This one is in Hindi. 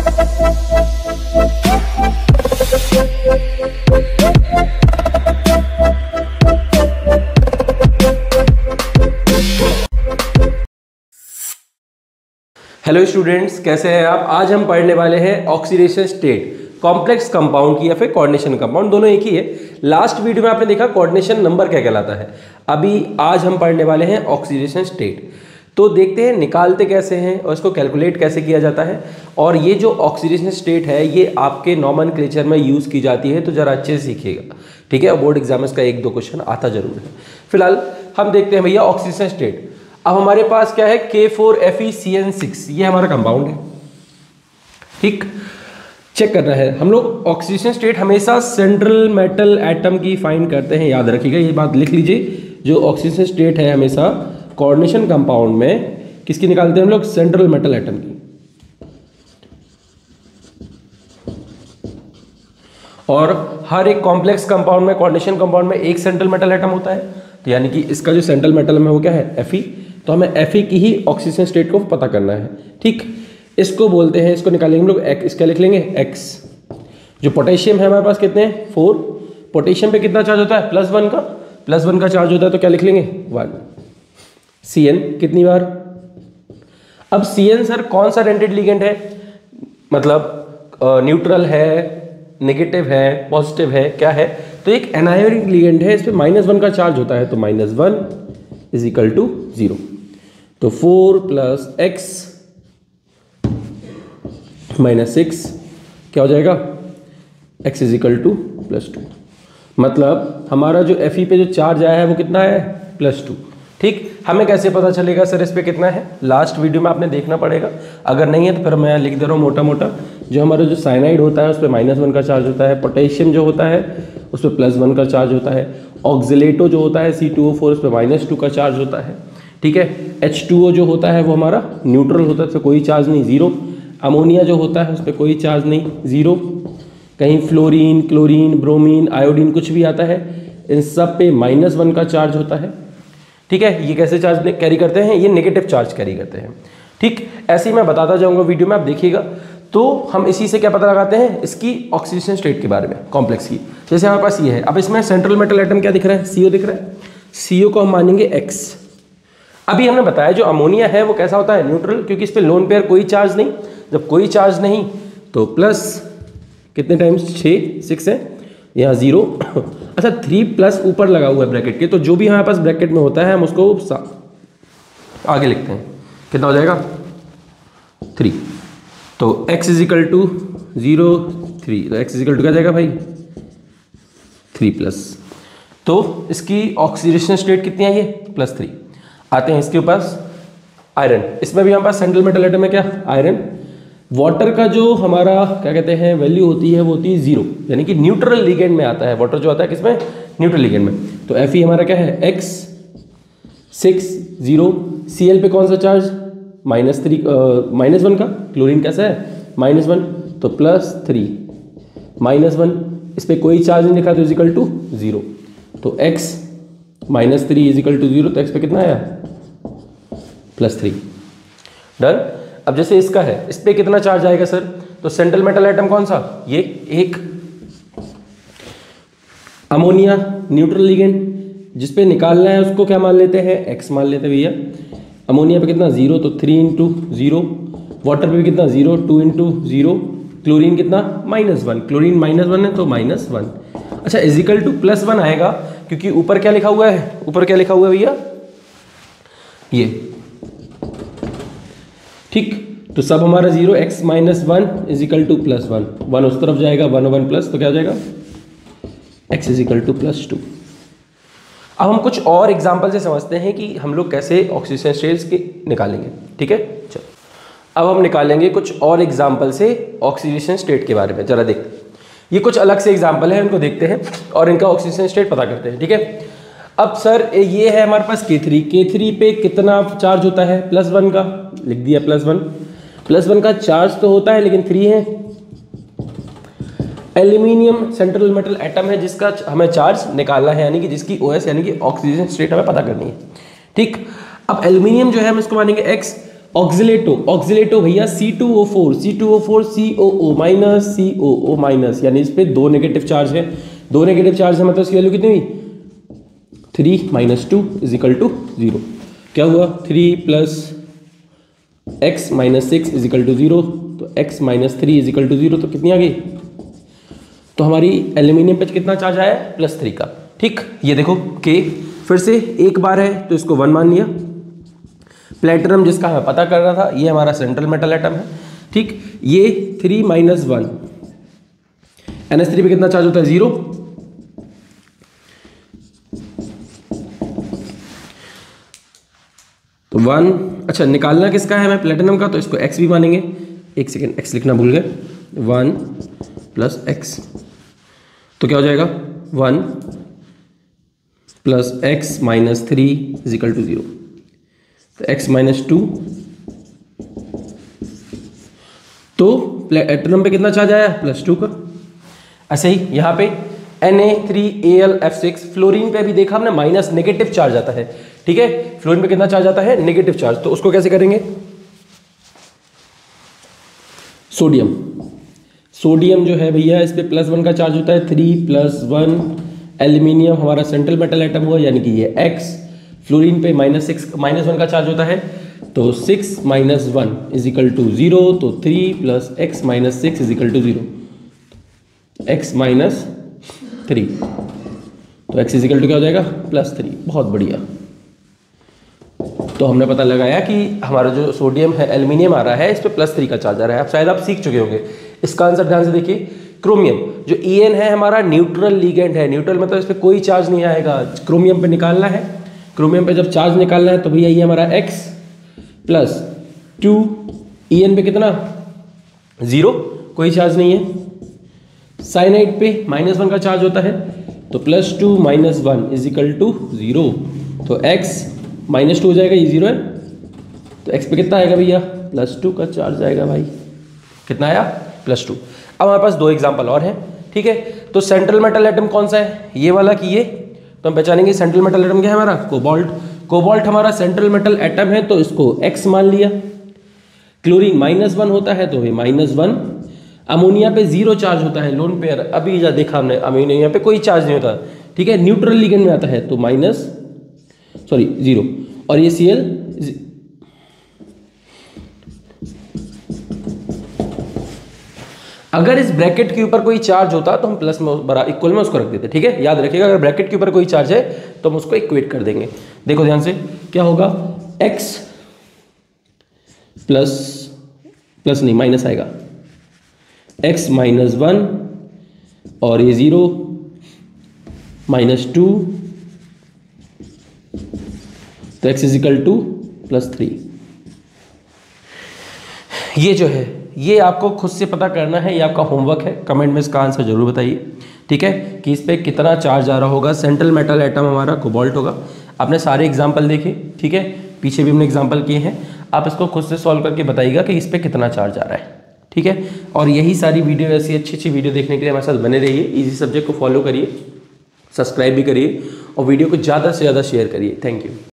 हेलो स्टूडेंट्स, कैसे हैं आप। आज हम पढ़ने वाले हैं ऑक्सीडेशन स्टेट, कॉम्प्लेक्स कंपाउंड की या फिर कोऑर्डिनेशन कंपाउंड, दोनों एक ही है। लास्ट वीडियो में आपने देखा कोऑर्डिनेशन नंबर क्या कहलाता है। अभी आज हम पढ़ने वाले हैं ऑक्सीडेशन स्टेट। तो देखते हैं निकालते कैसे हैं और इसको कैलकुलेट कैसे किया जाता है। और ये जो ऑक्सीडेशन स्टेट है ये आपके नॉमेनक्लेचर में यूज़ की जाती है, तो ज़रा अच्छे से सीखिएगा, ठीक है। बोर्ड एग्जाम में इसका एक दो क्वेश्चन आता जरूर है। फिलहाल हम देखते हैं भैया ऑक्सीडेशन स्टेट। अब हमारे पास क्या है, K4FeCN6, ये हमारा कंपाउंड है, ठीक। चेक करना है हम लोग। ऑक्सीडेशन स्टेट हमेशा सेंट्रल मेटल एटम की फाइंड करते हैं, याद रखिएगा ये बात, लिख लीजिए। जो ऑक्सीडेशन स्टेट है हमेशा कोऑर्डिनेशन कंपाउंड में किसकी निकालते हैं हम लोग, सेंट्रल मेटल एटम की। और हर एक कॉम्प्लेक्स कंपाउंड में, कोऑर्डिनेशन कंपाउंड में एक सेंट्रल मेटल एटम होता है, तो यानी कि इसका जो सेंट्रल मेटल है वो क्या है, Fe। तो हमें Fe की ही ऑक्सीडेशन स्टेट को पता करना है, ठीक। इसको बोलते हैं, इसको निकालेंगे हम लोग इसका लिख लेंगे X। जो पोटेशियम है हमारे पास कितने हैं, 4। पोटेशियम पे कितना चार्ज होता है, +1 का, +1 का चार्ज होता है, तो क्या लिख लेंगे 1। Cn कितनी बार। अब Cn सर कौन सा डेंटेड लिगेंड है, मतलब न्यूट्रल है, नेगेटिव है, पॉजिटिव है, क्या है, तो एक एनायोनिक लिगेंड है, इस पे -1 का चार्ज होता है, तो -1 = 0। तो 4 + x - 6 क्या हो जाएगा, x = +2। मतलब हमारा जो Fe पे जो चार्ज आया है वो कितना है, +2, ठीक। हमें कैसे पता चलेगा सर इस पे कितना है, लास्ट वीडियो में आपने देखना पड़ेगा, अगर नहीं है तो फिर मैं लिख दे रहा हूँ मोटा मोटा। जो हमारा जो साइनाइड होता है उस पर -1 का चार्ज होता है, पोटेशियम जो होता है उस पर +1 का चार्ज होता है, ऑक्सीलेटो जो होता है C2O4 उस पर -2 का चार्ज होता है, ठीक है। H2O जो होता है वो हमारा न्यूट्रल होता है, उस पर कोई चार्ज नहीं, 0। अमोनिया जो होता है उस पर कोई चार्ज नहीं, 0। कहीं फ्लोरीन, क्लोरीन, ब्रोमीन, आयोडीन कुछ भी आता है, इन सब पे -1 का चार्ज होता है, ठीक है। ये कैसे चार्ज कैरी करते हैं, ये नेगेटिव चार्ज कैरी करते हैं, ठीक। ऐसे ही मैं बताता जाऊंगा वीडियो में, आप देखिएगा। तो हम इसी से क्या पता लगाते हैं, इसकी ऑक्सीडेशन स्टेट के बारे में, कॉम्प्लेक्स की। जैसे हमारे पास ये है, अब इसमें सेंट्रल मेटल एटम क्या दिख रहा है, CO दिख रहा है, CO को हम मानेंगे X। अभी हमने बताया जो अमोनिया है वो कैसा होता है, न्यूट्रल, क्योंकि इस पर लोन पेयर कोई चार्ज नहीं। जब कोई चार्ज नहीं तो प्लस कितने टाइम्स, 6 है, यहाँ 0। अच्छा 3+ ऊपर लगा हुआ है ब्रैकेट के, तो जो भी हमारे पास ब्रैकेट में होता है हम उसको आगे लिखते हैं, कितना हो जाएगा 3। तो x = 0 3, तो x = क्या जाएगा भाई, 3+। तो इसकी ऑक्सीडेशन स्टेट कितनी है, ये +3। आते हैं इसके पास आयरन, इसमें भी हमारे पास सेंट्रल मेटल एटम है क्या, आयरन। वाटर का जो हमारा क्या कहते हैं वैल्यू होती है वो होती है 0, यानी कि न्यूट्रल लिगेंड में आता है। वाटर जो आता है किसमें, न्यूट्रल लिगेंड में। तो Fe हमारा क्या है, X 6 0। Cl पे कौन सा चार्ज, -1 का, क्लोरीन कैसा है -1, तो +3 -1, इस पर कोई चार्ज नहीं लिखा तो = 0। तो x -3 = 0, तो x पे कितना आया, +3। डन। अब जैसे इसका है, इस पे कितना चार्ज आएगा सर, तो सेंट्रल मेटल एटम कौन सा, ये एक। अमोनिया न्यूट्रल लिगेंड, जिस पे निकालना है उसको क्या मान लेते हैं, x मान लेते हैं भैया। अमोनिया पे कितना 0, तो 3 × 0। वाटर पे भी कितना 0, 2 × 0। क्लोरीन कितना -1, क्लोरीन -1 है तो -1। अच्छा +1 आएगा, क्योंकि ऊपर क्या लिखा हुआ है, ऊपर क्या लिखा हुआ है भैया, ये, ठीक। तो सब हमारा 0, x - 1 = +1, 1 उस तरफ जाएगा, 1 1 प्लस, तो क्या हो जाएगा, x = +2। अब हम कुछ और एग्जाम्पल से समझते हैं कि हम लोग कैसे ऑक्सीडेशन स्टेट्स के निकालेंगे, ठीक है। चलो अब हम निकालेंगे कुछ और एग्जाम्पल से ऑक्सीडेशन स्टेट के बारे में, जरा देखते हैं। ये कुछ अलग से एग्जाम्पल है, उनको देखते हैं और इनका ऑक्सीडेशन स्टेट पता करते हैं, ठीक है। अब सर ये है हमारे पास K3 पे कितना चार्ज होता है, +1 का, लिख दिया +1 का चार्ज तो होता है, लेकिन 3 है। एल्यूमिनियम सेंट्रल मेटल एटम है जिसका हमें चार्ज निकालना है, यानी कि जिसकी OS यानी कि ऑक्सीजन स्टेट हमें पता करनी है, ठीक। अब एल्यूमिनियम जो है हम इसको मानेंगे X, ऑक्सिलेटो भैया C2O4 COO माइनस, यानी इस पे दो नेगेटिव चार्ज है, दो नेगेटिव चार्ज है मतलब इसकी वैल्यू कितनी हुई 3 - 2 = 0। क्या हुआ 3 + x - 6 = 0, तो x - 3 = 0, तो कितनी आ गई, तो हमारी एल्यूमिनियम पे कितना चार्ज आया +3 का। ठीक, ये देखो K फिर से एक बार है तो इसको 1 मान लिया। प्लेटिनम जिसका हमें पता कर रहा था, ये हमारा सेंट्रल मेटल एटम है। ठीक, ये 3 - 1 NH3 पे कितना चार्ज होता है 0। तो 1, अच्छा निकालना किसका है हमें प्लेटिनम का, तो इसको x भी मानेंगे। एक सेकेंड, x लिखना भूल गए, 1 + x, तो क्या हो जाएगा 1 + x - 3 = 0, तो x - 2, तो प्लेटिनम पे कितना चार्ज आया +2 का। ऐसे ही यहाँ पे Na3Al(F6), फ्लोरीन पे भी देखा हमने माइनस नेगेटिव चार्ज आता है। ठीक है, फ्लोरीन पे कितना चार्ज आता है नेगेटिव चार्ज, तो उसको कैसे करेंगे। सोडियम जो है भैया इस पे +1 का चार्ज होता है, 3 + 1, एल्यूमिनियम हमारा सेंट्रल मेटल एटम हुआ यानी कि ये x, फ्लोरीन पे -1 का चार्ज होता है, तो 6 - 1 = 0, तो 3 + x - 6 = 0, x - 3, तो x = क्या हो जाएगा +3। बहुत बढ़िया, तो हमने पता लगाया कि हमारा जो सोडियम है एल्यूमिनियम आ रहा है इस पे +3 का चार्ज आ रहा है। अब शायद आप सीख चुके होंगे इसका आंसर, ध्यान से देखिए। क्रोमियम जो En है हमारा न्यूट्रल लिगेंड है, न्यूट्रल मतलब इस पे कोई चार्ज नहीं आएगा। क्रोमियम पे निकालना है, क्रोमियम पे जब चार्ज निकालना है तो भैया ये हमारा x + 2, En पे कितना 0, कोई चार्ज नहीं है। साइनाइड पे -1 का चार्ज होता है, तो +2 - 1 = 0, तो x -2 हो जाएगा, ये 0 है, तो x पे कितना आएगा भैया +2 का चार्ज आएगा भाई, कितना आया +2। अब हमारे पास दो एग्जाम्पल और हैं। ठीक है, तो सेंट्रल मेटल एटम कौन सा है, ये वाला कि ये, तो हम पहचानेंगे सेंट्रल मेटल एटम क्या है हमारा कोबाल्ट हमारा सेंट्रल मेटल एटम है, तो इसको x मान लिया। क्लोरीन -1 होता है तो ये -1। अमोनिया पे 0 चार्ज होता है, लोन पेयर, अभी जा देखा हमने अमोनिया पे कोई चार्ज नहीं होता। ठीक है, न्यूट्रल लिगेंड में आता है तो 0, और ये Cl, अगर इस ब्रैकेट के ऊपर कोई चार्ज होता तो हम प्लस में इक्वल में उसको रख देते। ठीक है, याद रखिएगा अगर ब्रैकेट के ऊपर कोई चार्ज है तो हम उसको इक्वेट कर देंगे। देखो ध्यान से क्या होगा, x प्लस नहीं माइनस आएगा, x -1 और ये 0 -2, तो x = +3। ये जो है ये आपको खुद से पता करना है, ये आपका होमवर्क है। कमेंट में इसका आंसर जरूर बताइए। ठीक है, कि इस पे कितना चार्ज आ रहा होगा। सेंट्रल मेटल एटम हमारा कोबाल्ट होगा। आपने सारे एग्जाम्पल देखे, ठीक है, पीछे भी हमने एग्जाम्पल किए हैं। आप इसको खुद से सॉल्व करके बताइएगा कि इस पे कितना चार्ज आ रहा है। ठीक है, और यही सारी वीडियो, ऐसी अच्छी अच्छी वीडियो देखने के लिए हमारे साथ बने रहिए। इजी सब्जेक्ट को फॉलो करिए, सब्सक्राइब भी करिए और वीडियो को ज़्यादा से ज़्यादा शेयर करिए। Thank you.